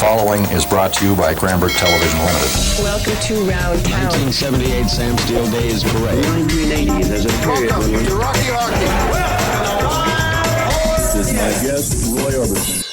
following is brought to you by Cranbrook Television Limited. Welcome to Round Town. 1978 Sam Steele Days Parade. 1980, there's a period. Welcome to Rocky Horror. This is my guest, Roy Orbison.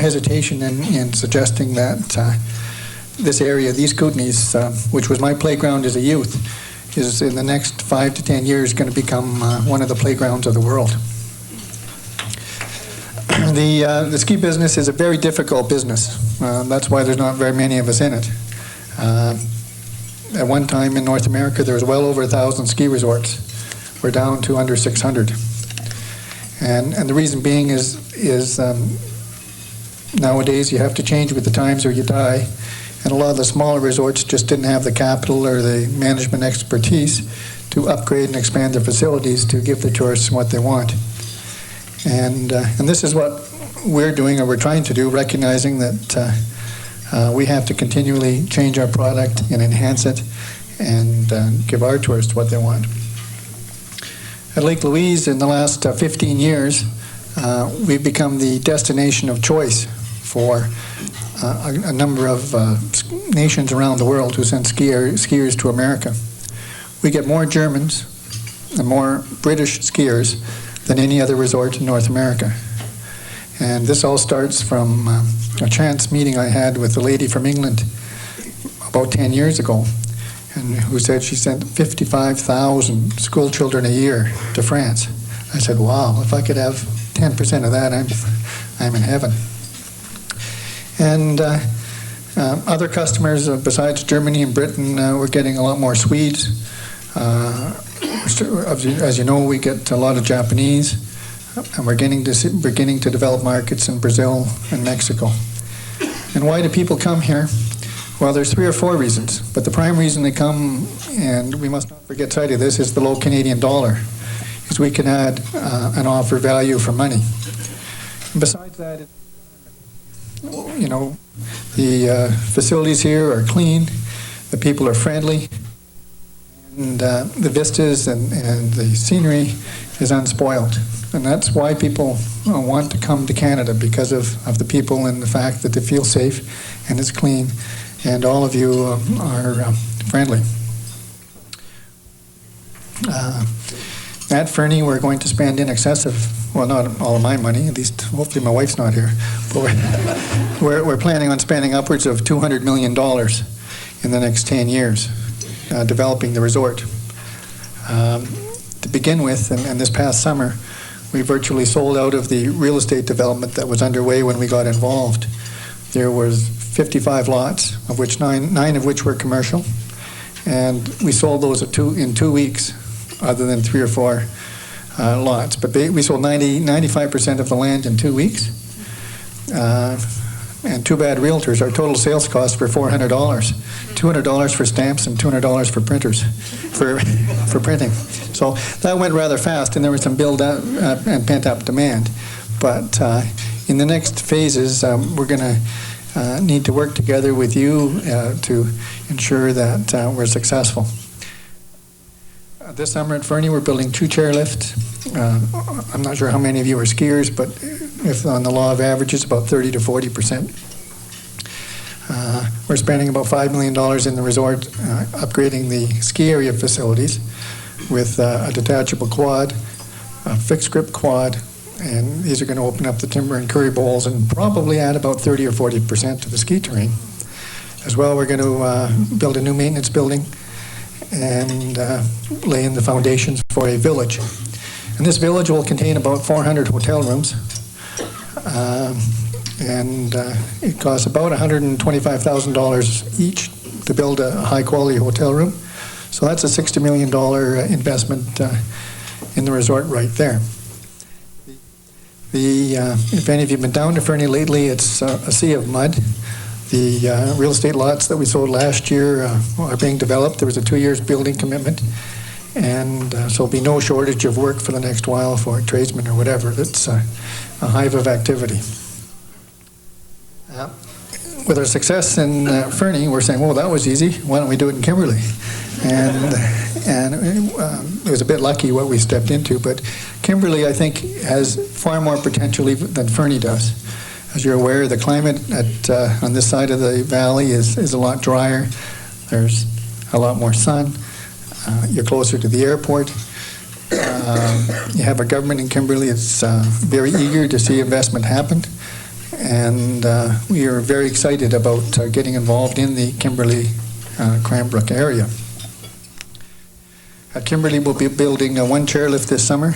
Hesitation in suggesting that this area, these Kootenays, which was my playground as a youth, is in the next 5 to 10 years going to become one of the playgrounds of the world. The ski business is a very difficult business. That's why there's not very many of us in it. At one time in North America, there was well over 1,000 ski resorts. We're down to under 600. And the reason being is nowadays you have to change with the times or you die, and a lot of the smaller resorts just didn't have the capital or the management expertise to upgrade and expand their facilities to give the tourists what they want. And this is what we're doing, or we're trying to do, recognizing that we have to continually change our product and enhance it and give our tourists what they want. At Lake Louise, in the last 15 years, we've become the destination of choice for a number of nations around the world who send skiers to America. We get more Germans and more British skiers than any other resort in North America. And this all starts from a chance meeting I had with a lady from England about 10 years ago, and who said she sent 55,000 school children a year to France. I said, wow, if I could have 10% of that, I'm in heaven. And other customers besides Germany and Britain, we're getting a lot more Swedes. As you know, we get a lot of Japanese, and we're beginning to develop markets in Brazil and Mexico. And why do people come here? Well, there's 3 or 4 reasons, but the prime reason they come, and we must not forget sight of this, is the low Canadian dollar. Is we can add and offer value for money. And besides that, you know, the facilities here are clean, the people are friendly, and the vistas and the scenery is unspoiled. And that's why people want to come to Canada, because of the people and the fact that they feel safe and it's clean, and all of you are friendly. At Fernie, we're going to spend in excess of, well, not all of my money, at least hopefully my wife's not here, but we're planning on spending upwards of $200 million in the next 10 years developing the resort. To begin with, and this past summer, we virtually sold out of the real estate development that was underway when we got involved. There was 55 lots, of which nine of which were commercial, and we sold those in 2 weeks, other than 3 or 4 lots. But we sold 95% of the land in 2 weeks. And too bad realtors, our total sales costs were $400. $200 for stamps and $200 for printers, for printing. So that went rather fast, and there was some build-out and pent-up demand. But in the next phases, we're going to need to work together with you to ensure that we're successful. This summer at Fernie, we're building 2 chairlifts. I'm not sure how many of you are skiers, but if on the law of averages, about 30 to 40%. We're spending about $5 million in the resort upgrading the ski area facilities with a detachable quad, a fixed grip quad, and these are going to open up the timber and curry bowls and probably add about 30 or 40% to the ski terrain. As well, we're going to build a new maintenance building and lay in the foundations for a village. And this village will contain about 400 hotel rooms. And it costs about $125,000 each to build a high-quality hotel room. So that's a $60 million investment in the resort right there. If any of you have been down to Fernie lately, it's a sea of mud. The real estate lots that we sold last year are being developed. There was a 2 years building commitment. And so there'll be no shortage of work for the next while for tradesmen or whatever. It's a hive of activity. With our success in Fernie, we're saying, well, that was easy. Why don't we do it in Kimberley? And it was a bit lucky what we stepped into, but Kimberley, I think, has far more potential even than Fernie does. As you're aware, the climate on this side of the valley is a lot drier. There's a lot more sun. You're closer to the airport. You have a government in Kimberley that's very eager to see investment happen. And we are very excited about getting involved in the Kimberley Cranbrook area. Kimberley will be building one chairlift this summer,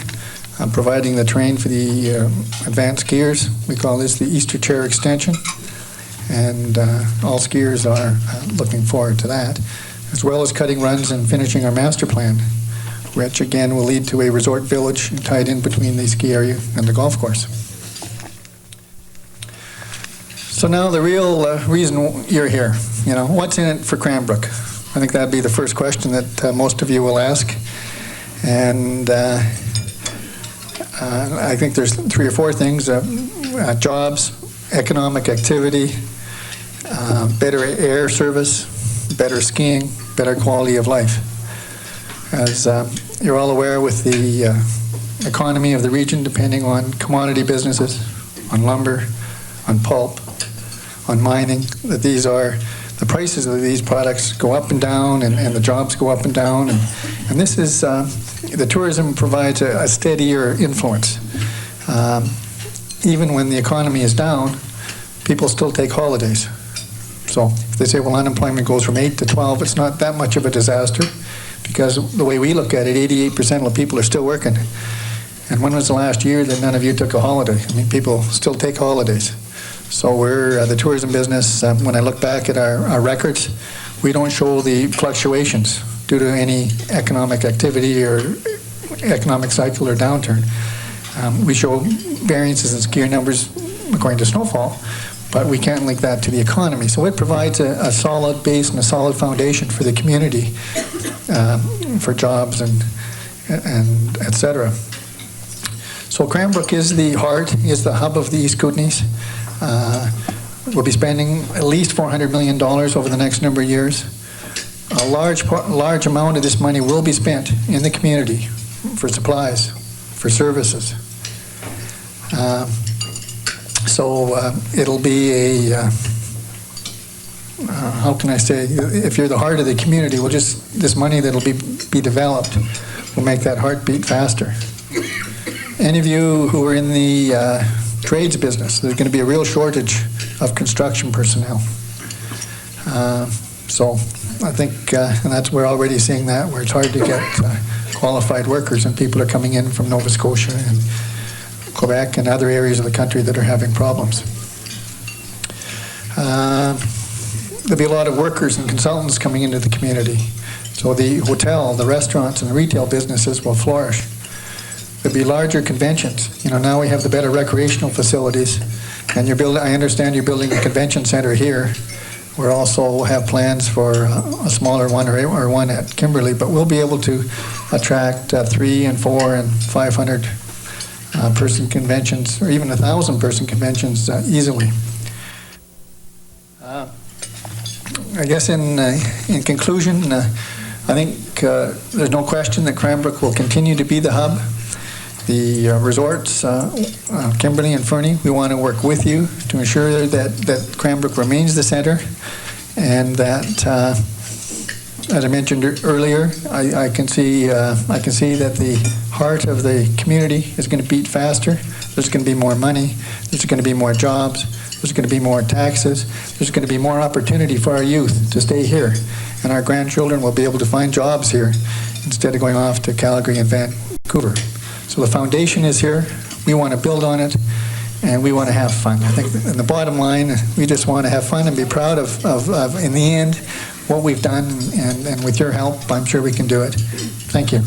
providing the terrain for the advanced skiers. We call this the Easter Chair Extension. And all skiers are looking forward to that, as well as cutting runs and finishing our master plan, which again will lead to a resort village tied in between the ski area and the golf course. So now the real reason you're here, what's in it for Cranbrook? I think that'd be the first question that most of you will ask. And I think there's 3 or 4 things: jobs, economic activity, better air service, better skiing, better quality of life. As you're all aware, with the economy of the region depending on commodity businesses, on lumber, on pulp, on mining, that the prices of these products go up and down, and the jobs go up and down, and this is the tourism provides a steadier influence. Even when the economy is down, people still take holidays. So if they say, well, unemployment goes from 8 to 12, it's not that much of a disaster, because the way we look at it, 88% of the people are still working. And when was the last year that none of you took a holiday? I mean, people still take holidays. So we're the tourism business. When I look back at our records, we don't show the fluctuations due to any economic activity or economic cycle or downturn. We show variances in skier numbers according to snowfall, but we can't link that to the economy. So it provides a solid base and a solid foundation for the community, for jobs and et cetera. So Cranbrook is the heart, is the hub of the East Kootenays. We'll be spending at least $400 million over the next number of years. A large amount of this money will be spent in the community for supplies, for services. So it'll be a, how can I say, if you're the heart of the community, this money that'll be developed will make that heartbeat faster. Any of you who are in the trades business, there's going to be a real shortage of construction personnel. So I think, and we're already seeing that, where it's hard to get qualified workers, and people are coming in from Nova Scotia and Quebec and other areas of the country that are having problems. There'll be a lot of workers and consultants coming into the community. So the hotel, the restaurants, and the retail businesses will flourish. There'll be larger conventions. Now we have the better recreational facilities, and I understand you're building a convention center here. We also have plans for a smaller one or one at Kimberley, but we'll be able to attract 300 and 400 and 500 person conventions, or even 1,000-person conventions easily. I guess in conclusion, I think there's no question that Cranbrook will continue to be the hub. The resorts, Kimberley and Fernie, we want to work with you to ensure that Cranbrook remains the center, and that, as I mentioned earlier, I can see that the heart of the community is going to beat faster. There's going to be more money. There's going to be more jobs. There's going to be more taxes. There's going to be more opportunity for our youth to stay here, and our grandchildren will be able to find jobs here instead of going off to Calgary and Vancouver. So the foundation is here. We want to build on it, and we want to have fun. I think in the bottom line, we just want to have fun and be proud of in the end, what we've done, and with your help, I'm sure we can do it. Thank you.